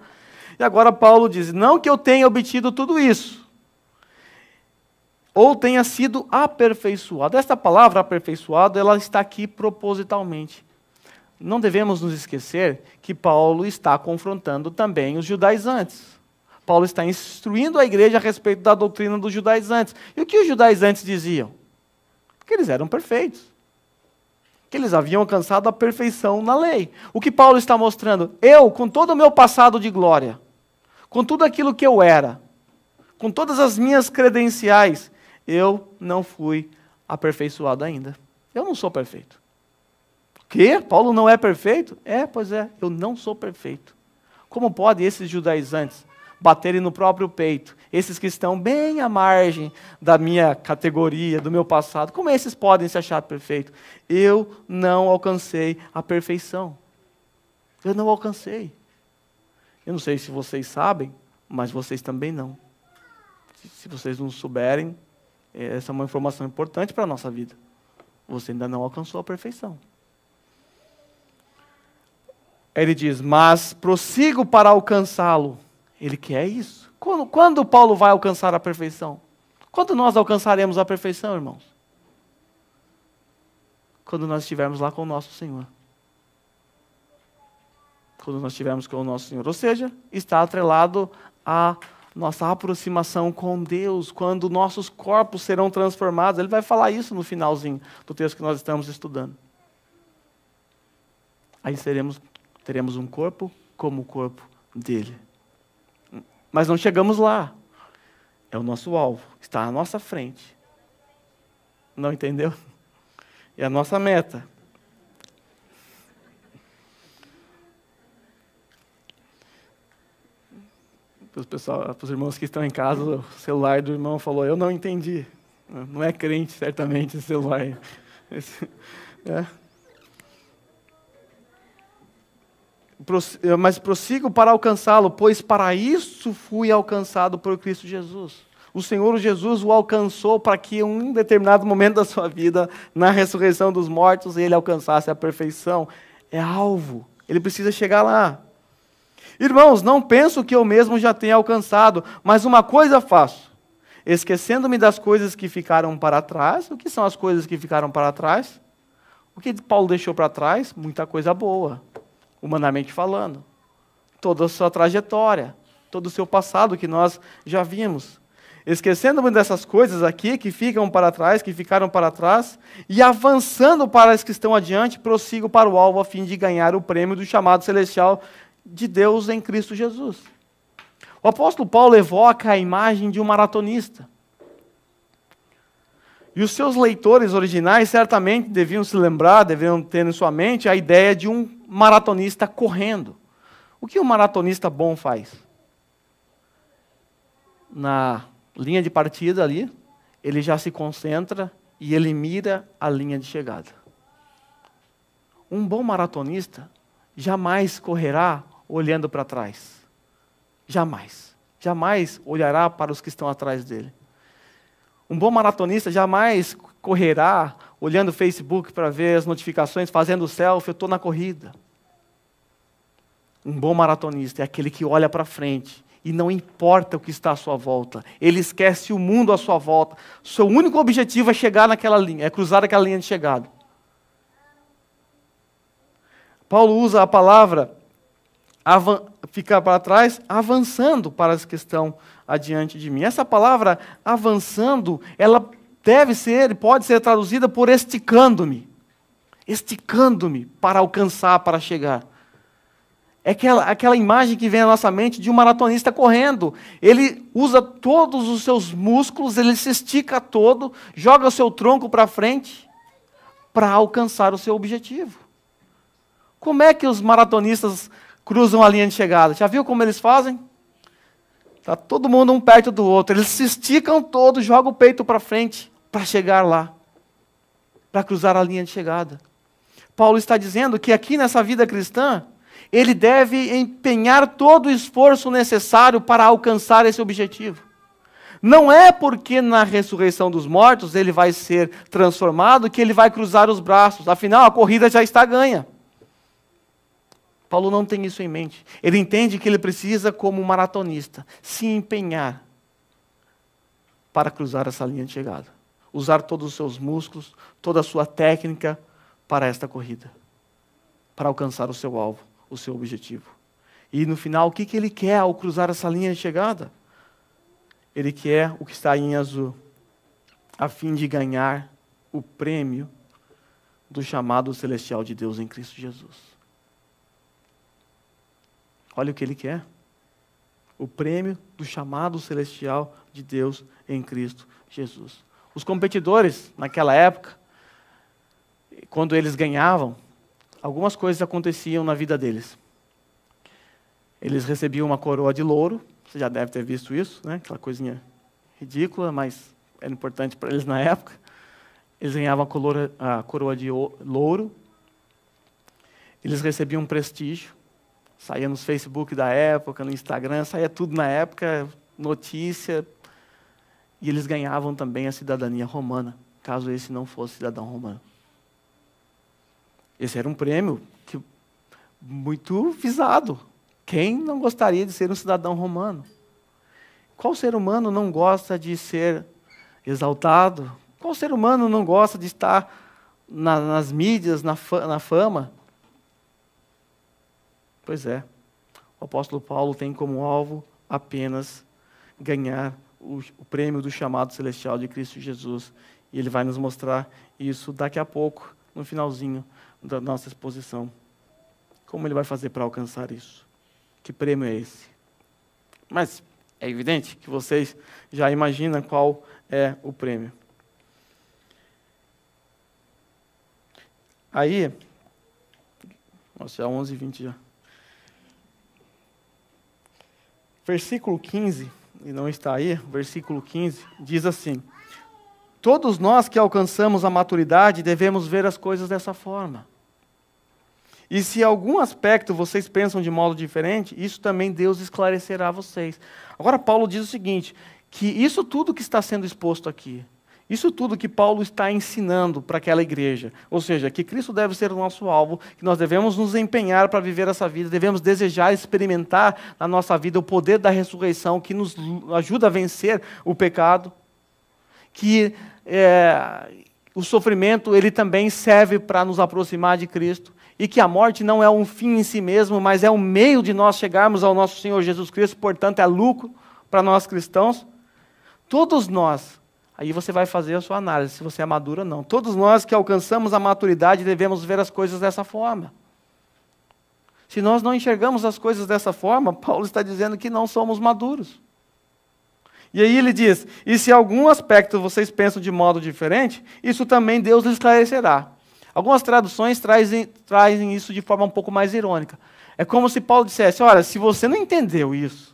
E agora Paulo diz: não que eu tenha obtido tudo isso, ou tenha sido aperfeiçoado. Esta palavra aperfeiçoado, ela está aqui propositalmente. não devemos nos esquecer que Paulo está confrontando também os judaizantes. Paulo está instruindo a igreja a respeito da doutrina dos judaizantes. E o que os judaizantes diziam? Que eles eram perfeitos. Que eles haviam alcançado a perfeição na lei. O que Paulo está mostrando? Eu, com todo o meu passado de glória, com tudo aquilo que eu era, com todas as minhas credenciais, eu não fui aperfeiçoado ainda. Eu não sou perfeito. O quê? Paulo não é perfeito? Pois é, eu não sou perfeito. Como pode esses judaizantes baterem no próprio peito? Esses que estão bem à margem da minha categoria, do meu passado, como esses podem se achar perfeitos? Eu não alcancei a perfeição. Eu não alcancei. Eu não sei se vocês sabem, mas vocês também não. Se vocês não souberem, essa é uma informação importante para a nossa vida. Você ainda não alcançou a perfeição. Ele diz, mas prossigo para alcançá-lo. Ele quer isso. Quando Paulo vai alcançar a perfeição? Quando nós alcançaremos a perfeição, irmãos? Quando nós estivermos lá com o nosso Senhor. Quando nós estivermos com o nosso Senhor. Ou seja, está atrelado a nossa aproximação com Deus, quando nossos corpos serão transformados. Ele vai falar isso no finalzinho do texto que nós estamos estudando. Aí teremos um corpo como o corpo dele. Mas não chegamos lá. É o nosso alvo, está à nossa frente. Não entendeu? É a nossa meta. Para os irmãos que estão em casa, o celular do irmão falou, eu não entendi. Não é crente, certamente, esse celular. Mas prossigo para alcançá-lo, pois para isso fui alcançado por Cristo Jesus. O Senhor Jesus o alcançou para que em um determinado momento da sua vida, na ressurreição dos mortos, ele alcançasse a perfeição. É alvo, ele precisa chegar lá. Irmãos, não penso que eu mesmo já tenha alcançado, mas uma coisa faço, esquecendo-me das coisas que ficaram para trás. O que são as coisas que ficaram para trás? O que Paulo deixou para trás? Muita coisa boa, humanamente falando. Toda a sua trajetória, todo o seu passado que nós já vimos. Esquecendo-me dessas coisas aqui que ficam para trás, que ficaram para trás, e avançando para as que estão adiante, prossigo para o alvo a fim de ganhar o prêmio do chamado celestial de Deus em Cristo Jesus. O apóstolo Paulo evoca a imagem de um maratonista. E os seus leitores originais certamente deviam se lembrar, deviam ter em sua mente a ideia de um maratonista correndo. O que um maratonista bom faz? Na linha de partida ali, ele já se concentra e ele mira a linha de chegada. Um bom maratonista jamais correrá olhando para trás. Jamais. Jamais olhará para os que estão atrás dele. Um bom maratonista jamais correrá olhando o Facebook para ver as notificações, fazendo selfie, eu estou na corrida. Um bom maratonista é aquele que olha para frente e não importa o que está à sua volta. Ele esquece o mundo à sua volta. Seu único objetivo é chegar naquela linha, é cruzar aquela linha de chegada. Paulo usa a palavra ficar para trás, avançando para as que estão adiante de mim. Essa palavra avançando, ela pode ser traduzida por esticando-me. Esticando-me para alcançar, para chegar. É aquela imagem que vem à nossa mente de um maratonista correndo. Ele usa todos os seus músculos, ele se estica todo, joga o seu tronco para frente para alcançar o seu objetivo. Como é que os maratonistas cruzam a linha de chegada? Já viu como eles fazem? Está todo mundo um perto do outro. Eles se esticam todos, jogam o peito para frente para chegar lá, para cruzar a linha de chegada. Paulo está dizendo que aqui nessa vida cristã, ele deve empenhar todo o esforço necessário para alcançar esse objetivo. Não é porque na ressurreição dos mortos ele vai ser transformado que ele vai cruzar os braços. Afinal, a corrida já está ganha. Paulo não tem isso em mente. Ele entende que ele precisa, como maratonista, se empenhar para cruzar essa linha de chegada. Usar todos os seus músculos, toda a sua técnica para esta corrida. para alcançar o seu alvo, o seu objetivo. E no final, o que ele quer ao cruzar essa linha de chegada? Ele quer o que está aí em azul, a fim de ganhar o prêmio do chamado celestial de Deus em Cristo Jesus. Olha o que ele quer. O prêmio do chamado celestial de Deus em Cristo Jesus. Os competidores, naquela época, quando eles ganhavam, algumas coisas aconteciam na vida deles. Eles recebiam uma coroa de louro, você já deve ter visto isso, né? Aquela coisinha ridícula, mas era importante para eles na época. Eles ganhavam a coroa de louro, eles recebiam um prestígio, saía nos Facebook da época, no Instagram, saía tudo na época, notícia, e eles ganhavam também a cidadania romana, caso esse não fosse cidadão romano. Esse era um prêmio muito visado. Quem não gostaria de ser um cidadão romano? Qual ser humano não gosta de ser exaltado? Qual ser humano não gosta de estar nas mídias, na fama? Pois é, o apóstolo Paulo tem como alvo apenas ganhar o prêmio do chamado celestial de Cristo Jesus. E ele vai nos mostrar isso daqui a pouco, no finalzinho da nossa exposição. Como ele vai fazer para alcançar isso? Que prêmio é esse? Mas é evidente que vocês já imaginam qual é o prêmio. Aí, nossa, já 11h20 já. Versículo 15, e não está aí, versículo 15, diz assim: todos nós que alcançamos a maturidade devemos ver as coisas dessa forma. E se algum aspecto vocês pensam de modo diferente, isso também Deus esclarecerá a vocês. Agora Paulo diz o seguinte, que isso tudo que está sendo exposto aqui, isso tudo que Paulo está ensinando para aquela igreja, ou seja, que Cristo deve ser o nosso alvo, que nós devemos nos empenhar para viver essa vida, devemos desejar experimentar na nossa vida o poder da ressurreição que nos ajuda a vencer o pecado, que o sofrimento ele também serve para nos aproximar de Cristo, e que a morte não é um fim em si mesmo, mas é um meio de nós chegarmos ao nosso Senhor Jesus Cristo, portanto é lucro para nós cristãos. Todos nós, aí você vai fazer a sua análise, se você é maduro ou não. Todos nós que alcançamos a maturidade devemos ver as coisas dessa forma. Se nós não enxergamos as coisas dessa forma, Paulo está dizendo que não somos maduros. E aí ele diz, e se algum aspecto vocês pensam de modo diferente, isso também Deus lhes esclarecerá. Algumas traduções trazem isso de forma um pouco mais irônica. É como se Paulo dissesse, olha, se você não entendeu isso,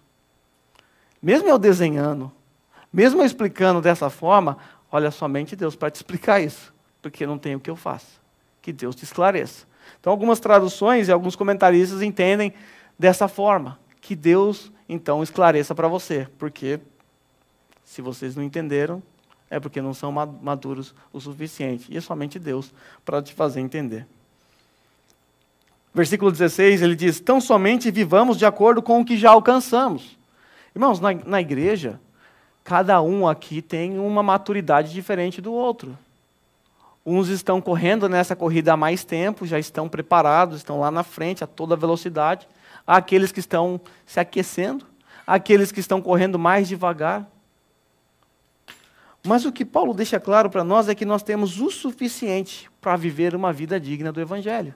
mesmo eu desenhando, mesmo eu explicando dessa forma, olha, somente Deus para te explicar isso, porque não tem o que eu faça. Que Deus te esclareça. Então, algumas traduções e alguns comentaristas entendem dessa forma, que Deus, então, esclareça para você, porque se vocês não entenderam, é porque não são maduros o suficiente. E é somente Deus para te fazer entender. Versículo 16, ele diz, tão somente vivamos de acordo com o que já alcançamos. Irmãos, na igreja, cada um aqui tem uma maturidade diferente do outro. Uns estão correndo nessa corrida há mais tempo, já estão preparados, estão lá na frente a toda velocidade. Há aqueles que estão se aquecendo, há aqueles que estão correndo mais devagar. Mas o que Paulo deixa claro para nós é que nós temos o suficiente para viver uma vida digna do Evangelho.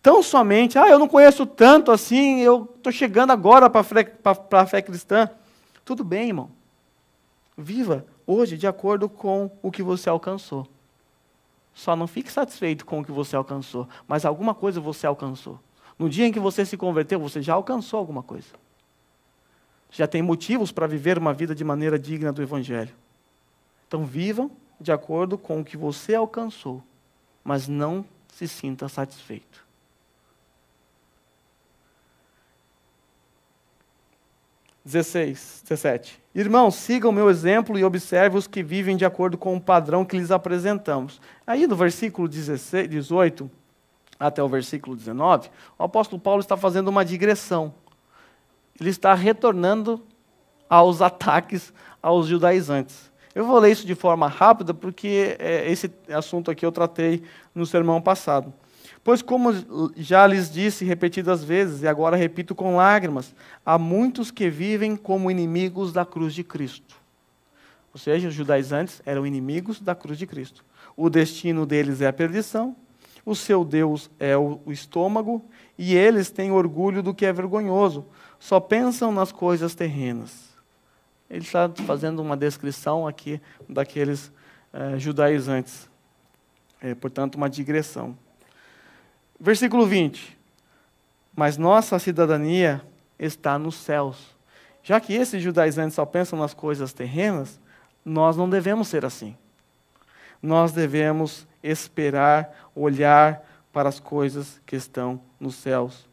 Tão somente, eu não conheço tanto assim, eu estou chegando agora para a fé cristã. Tudo bem, irmão. Viva hoje de acordo com o que você alcançou. Só não fique satisfeito com o que você alcançou, mas alguma coisa você alcançou. No dia em que você se converteu, você já alcançou alguma coisa. Já tem motivos para viver uma vida de maneira digna do Evangelho. Então, vivam de acordo com o que você alcançou, mas não se sinta satisfeito. (16, 17) Irmãos, sigam o meu exemplo e observem os que vivem de acordo com o padrão que lhes apresentamos. Aí, do versículo 18 até o versículo 19, o apóstolo Paulo está fazendo uma digressão. Ele está retornando aos ataques aos judaizantes. Eu vou ler isso de forma rápida, porque esse assunto aqui eu tratei no sermão passado. Pois como já lhes disse repetidas vezes, e agora repito com lágrimas, há muitos que vivem como inimigos da cruz de Cristo. Ou seja, os judaizantes eram inimigos da cruz de Cristo. O destino deles é a perdição, o seu Deus é o estômago, e eles têm orgulho do que é vergonhoso, só pensam nas coisas terrenas. Ele está fazendo uma descrição aqui daqueles judaizantes. Portanto, uma digressão. Versículo 20. Mas nossa cidadania está nos céus. Já que esses judaizantes só pensam nas coisas terrenas, nós não devemos ser assim. Nós devemos esperar, olhar para as coisas que estão nos céus,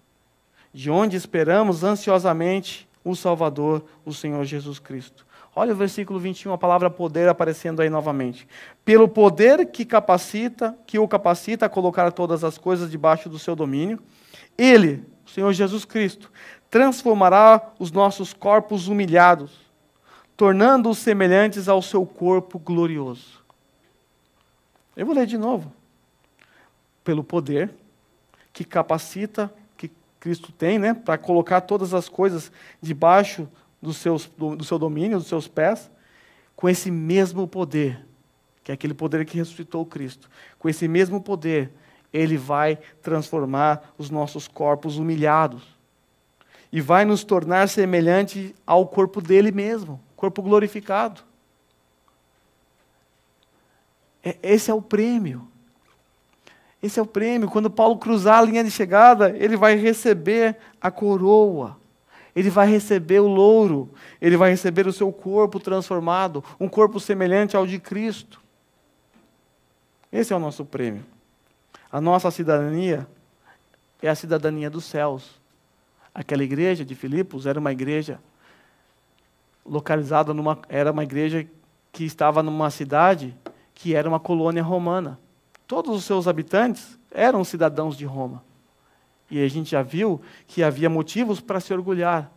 de onde esperamos ansiosamente o Salvador, o Senhor Jesus Cristo. Olha o versículo 21, a palavra poder aparecendo aí novamente. Pelo poder que o capacita a colocar todas as coisas debaixo do seu domínio, Ele, o Senhor Jesus Cristo, transformará os nossos corpos humilhados, tornando-os semelhantes ao seu corpo glorioso. Eu vou ler de novo. Pelo poder que capacita, que Cristo tem, para colocar todas as coisas debaixo do seu domínio, dos seus pés, com esse mesmo poder, que é aquele poder que ressuscitou Cristo, com esse mesmo poder, Ele vai transformar os nossos corpos humilhados e vai nos tornar semelhante ao corpo dele mesmo, corpo glorificado. Esse é o prêmio. Esse é o prêmio. Quando Paulo cruzar a linha de chegada, ele vai receber a coroa. Ele vai receber o louro. Ele vai receber o seu corpo transformado. Um corpo semelhante ao de Cristo. Esse é o nosso prêmio. A nossa cidadania é a cidadania dos céus. Aquela igreja de Filipos era uma igreja localizada era uma igreja que estava numa cidade que era uma colônia romana. Todos os seus habitantes eram cidadãos de Roma. E a gente já viu que havia motivos para se orgulhar.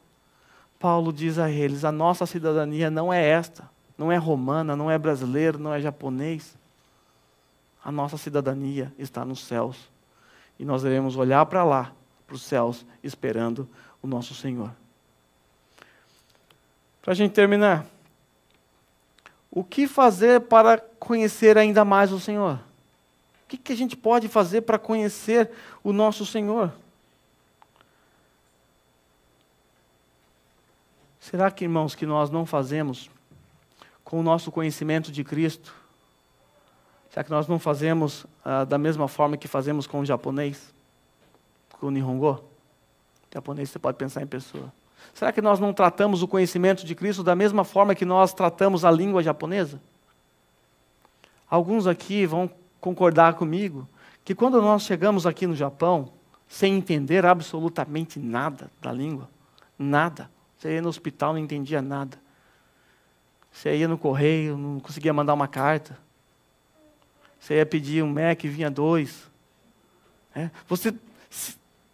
Paulo diz a eles, a nossa cidadania não é esta, não é romana, não é brasileira, não é japonês. A nossa cidadania está nos céus. E nós devemos olhar para lá, para os céus, esperando o nosso Senhor. Para a gente terminar, o que fazer para conhecer ainda mais o Senhor? O que a gente pode fazer para conhecer o nosso Senhor? Será que, irmãos, que nós não fazemos com o nosso conhecimento de Cristo? Será que nós não fazemos da mesma forma que fazemos com o japonês? Com o Nihongo? O japonês você pode pensar em pessoa. Será que nós não tratamos o conhecimento de Cristo da mesma forma que nós tratamos a língua japonesa? Alguns aqui vão concordar comigo que quando nós chegamos aqui no Japão, sem entender absolutamente nada da língua, nada, você ia no hospital, não entendia nada. Você ia no correio, não conseguia mandar uma carta. Você ia pedir um Mac, vinha 2. Você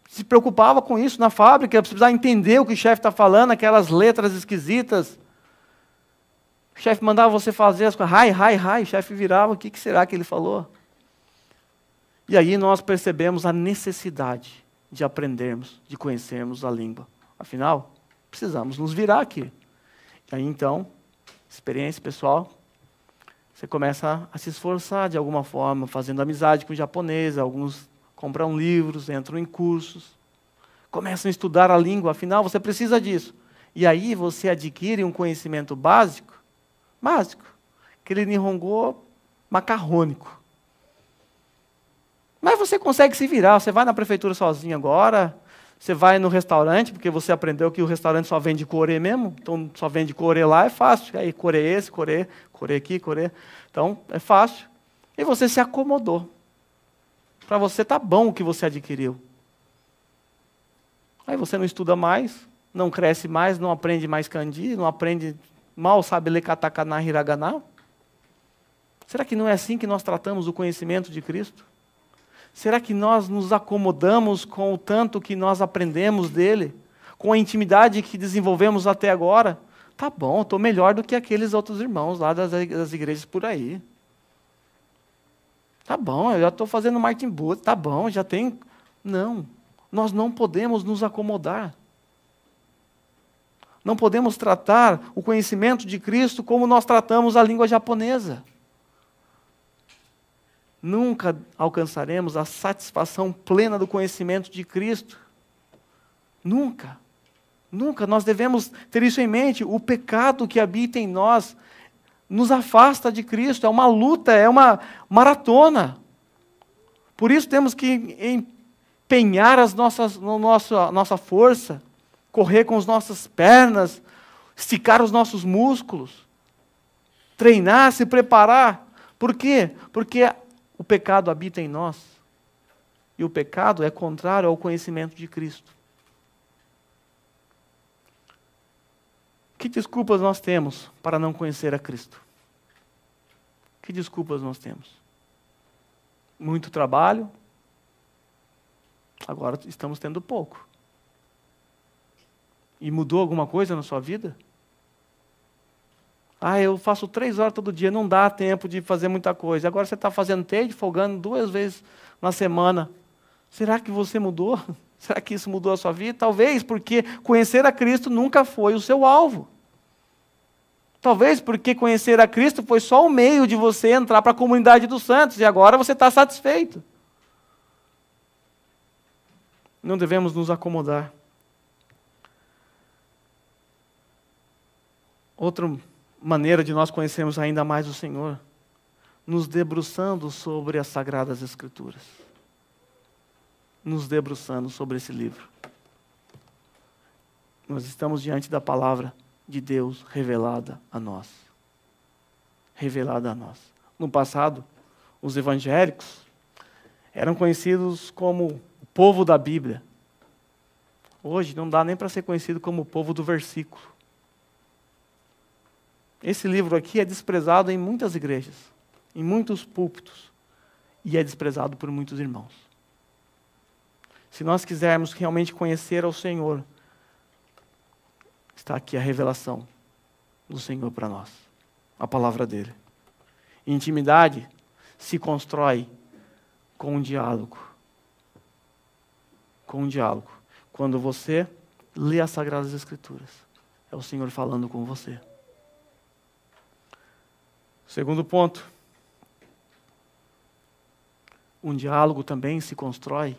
se preocupava com isso na fábrica, precisava entender o que o chefe está falando, aquelas letras esquisitas. O chefe mandava você fazer as coisas, hi, o chefe virava, o que será que ele falou? E aí nós percebemos a necessidade de aprendermos, de conhecermos a língua. Afinal, precisamos nos virar aqui. E aí então, experiência pessoal, você começa a se esforçar de alguma forma, fazendo amizade com o japonês, alguns compram livros, entram em cursos, começam a estudar a língua, afinal você precisa disso. E aí você adquire um conhecimento básico, aquele Nihongo macarrônico. Mas você consegue se virar, você vai na prefeitura sozinho agora, você vai no restaurante, porque você aprendeu que o restaurante só vende core mesmo, então só vende core lá, é fácil. Aí core esse, core aqui, core. Então, é fácil. E você se acomodou. Para você tá bom o que você adquiriu. Aí você não estuda mais, não cresce mais, não aprende mais kanji, não aprende, mal sabe ler katakana, hiragana. Será que não é assim que nós tratamos o conhecimento de Cristo? Será que nós nos acomodamos com o tanto que nós aprendemos dele? Com a intimidade que desenvolvemos até agora? Tá bom, estou melhor do que aqueles outros irmãos lá das igrejas por aí. Tá bom, eu já estou fazendo Martin Butler, tá bom, já tenho. Não, nós não podemos nos acomodar. Não podemos tratar o conhecimento de Cristo como nós tratamos a língua japonesa. Nunca alcançaremos a satisfação plena do conhecimento de Cristo. Nunca. Nunca. Nós devemos ter isso em mente. O pecado que habita em nós nos afasta de Cristo. É uma luta, é uma maratona. Por isso temos que empenhar a nossa força, correr com as nossas pernas, esticar os nossos músculos, treinar, se preparar. Por quê? Porque o pecado habita em nós. E o pecado é contrário ao conhecimento de Cristo. Que desculpas nós temos para não conhecer a Cristo? Que desculpas nós temos? Muito trabalho, agora estamos tendo pouco. E mudou alguma coisa na sua vida? Eu faço 3 horas todo dia, não dá tempo de fazer muita coisa. Agora você está fazendo TED, folgando 2 vezes na semana. Será que você mudou? Será que isso mudou a sua vida? Talvez porque conhecer a Cristo nunca foi o seu alvo. Talvez porque conhecer a Cristo foi só o meio de você entrar para a comunidade dos santos e agora você está satisfeito. Não devemos nos acomodar. Outra maneira de nós conhecermos ainda mais o Senhor, nos debruçando sobre as Sagradas Escrituras. Nos debruçando sobre esse livro. Nós estamos diante da palavra de Deus revelada a nós. Revelada a nós. No passado, os evangélicos eram conhecidos como o povo da Bíblia. Hoje não dá nem para ser conhecido como o povo do versículo. Esse livro aqui é desprezado em muitas igrejas, em muitos púlpitos, e é desprezado por muitos irmãos. Se nós quisermos realmente conhecer ao Senhor, está aqui a revelação do Senhor para nós, a palavra dele. Intimidade se constrói com um diálogo. Com um diálogo. Quando você lê as Sagradas Escrituras, é o Senhor falando com você. Segundo ponto, um diálogo também se constrói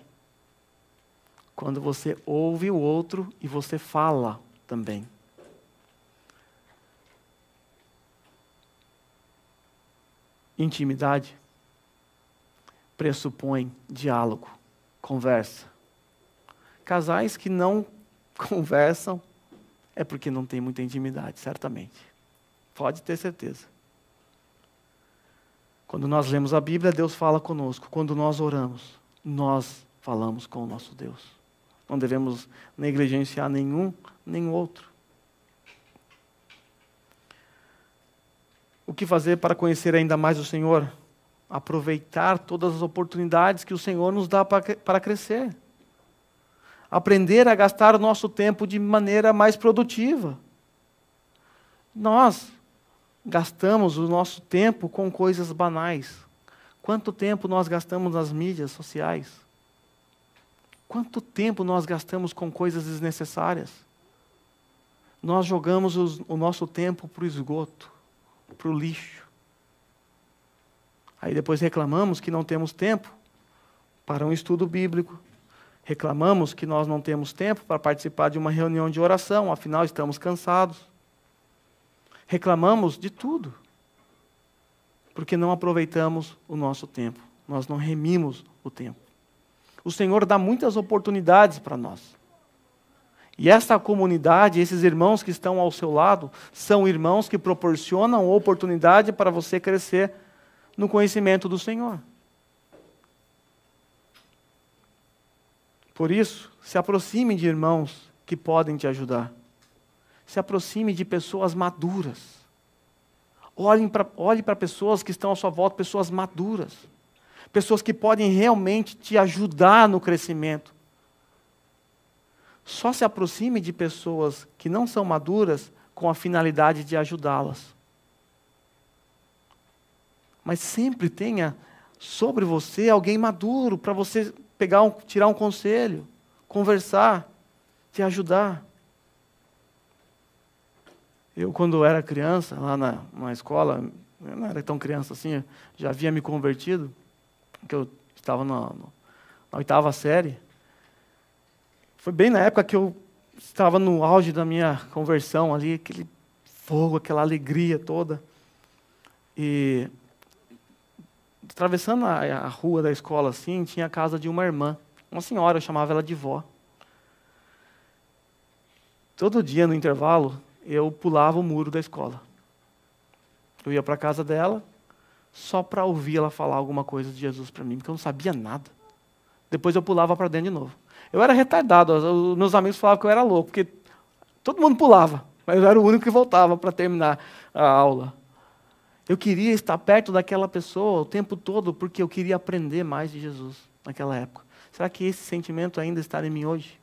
quando você ouve o outro e você fala também. Intimidade pressupõe diálogo, conversa. Casais que não conversam é porque não tem muita intimidade, certamente. Pode ter certeza. Quando nós lemos a Bíblia, Deus fala conosco. Quando nós oramos, nós falamos com o nosso Deus. Não devemos negligenciar nenhum, nem outro. O que fazer para conhecer ainda mais o Senhor? Aproveitar todas as oportunidades que o Senhor nos dá para crescer. Aprender a gastar o nosso tempo de maneira mais produtiva. Nós gastamos o nosso tempo com coisas banais. Quanto tempo nós gastamos nas mídias sociais? Quanto tempo nós gastamos com coisas desnecessárias? Nós jogamos o nosso tempo para o esgoto, para o lixo. Aí depois reclamamos que não temos tempo para um estudo bíblico. Reclamamos que nós não temos tempo para participar de uma reunião de oração, afinal estamos cansados. Reclamamos de tudo, porque não aproveitamos o nosso tempo. Nós não remimos o tempo. O Senhor dá muitas oportunidades para nós. E essa comunidade, esses irmãos que estão ao seu lado, são irmãos que proporcionam oportunidade para você crescer no conhecimento do Senhor. Por isso, se aproxime de irmãos que podem te ajudar. Se aproxime de pessoas maduras. Olhe para pessoas que estão à sua volta, pessoas maduras. Pessoas que podem realmente te ajudar no crescimento. Só se aproxime de pessoas que não são maduras com a finalidade de ajudá-las. Mas sempre tenha sobre você alguém maduro para você tirar um conselho, conversar, te ajudar. Eu, quando era criança, lá na escola, eu não era tão criança assim, eu já havia me convertido, que eu estava na 8ª série. Foi bem na época que eu estava no auge da minha conversão ali, aquele fogo, aquela alegria toda. E atravessando a rua da escola assim, tinha a casa de uma irmã, uma senhora, eu chamava ela de vó. Todo dia no intervalo, eu pulava o muro da escola. Eu ia para a casa dela, só para ouvir ela falar alguma coisa de Jesus para mim, porque eu não sabia nada. Depois eu pulava para dentro de novo. Eu era retardado, os meus amigos falavam que eu era louco, porque todo mundo pulava, mas eu era o único que voltava para terminar a aula. Eu queria estar perto daquela pessoa o tempo todo, porque eu queria aprender mais de Jesus naquela época. Será que esse sentimento ainda está em mim hoje?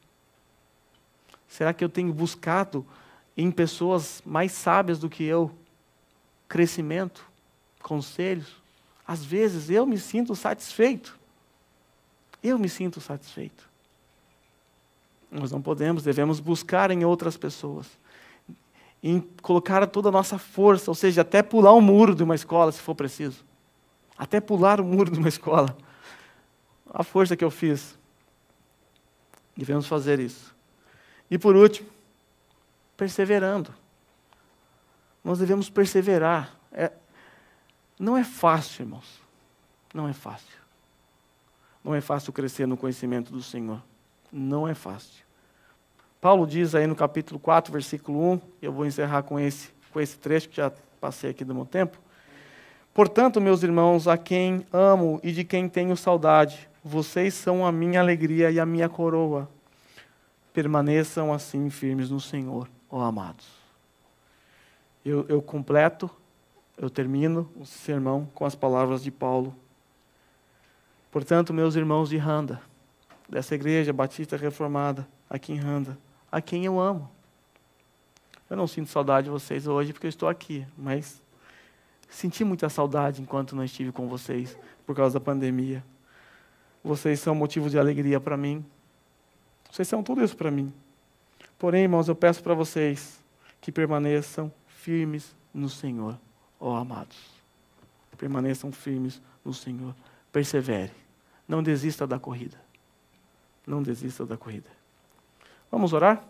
Será que eu tenho buscado em pessoas mais sábias do que eu crescimento, conselhos? Às vezes eu me sinto satisfeito. Eu me sinto satisfeito. Nós não podemos, devemos buscar em outras pessoas. Em colocar toda a nossa força, ou seja, até pular um muro de uma escola, se for preciso. Até pular o muro de uma escola. A força que eu fiz. Devemos fazer isso. E por último, perseverando. Nós devemos perseverar. Não é fácil, irmãos. Não é fácil. Não é fácil crescer no conhecimento do Senhor. Não é fácil. Paulo diz aí no capítulo 4, versículo 1, eu vou encerrar com esse trecho, que já passei aqui do meu tempo. Portanto, meus irmãos, a quem amo e de quem tenho saudade, vocês são a minha alegria e a minha coroa. Permaneçam assim firmes no Senhor, ó amados. Eu termino o sermão com as palavras de Paulo. Portanto, meus irmãos de Randa, dessa igreja batista reformada, aqui em Randa, a quem eu amo. Eu não sinto saudade de vocês hoje porque eu estou aqui, mas senti muita saudade enquanto não estive com vocês por causa da pandemia. Vocês são motivo de alegria para mim. Vocês são tudo isso para mim. Porém, irmãos, eu peço para vocês que permaneçam firmes no Senhor, ó amados. Permaneçam firmes no Senhor. Persevere. Não desista da corrida. Não desista da corrida. Vamos orar?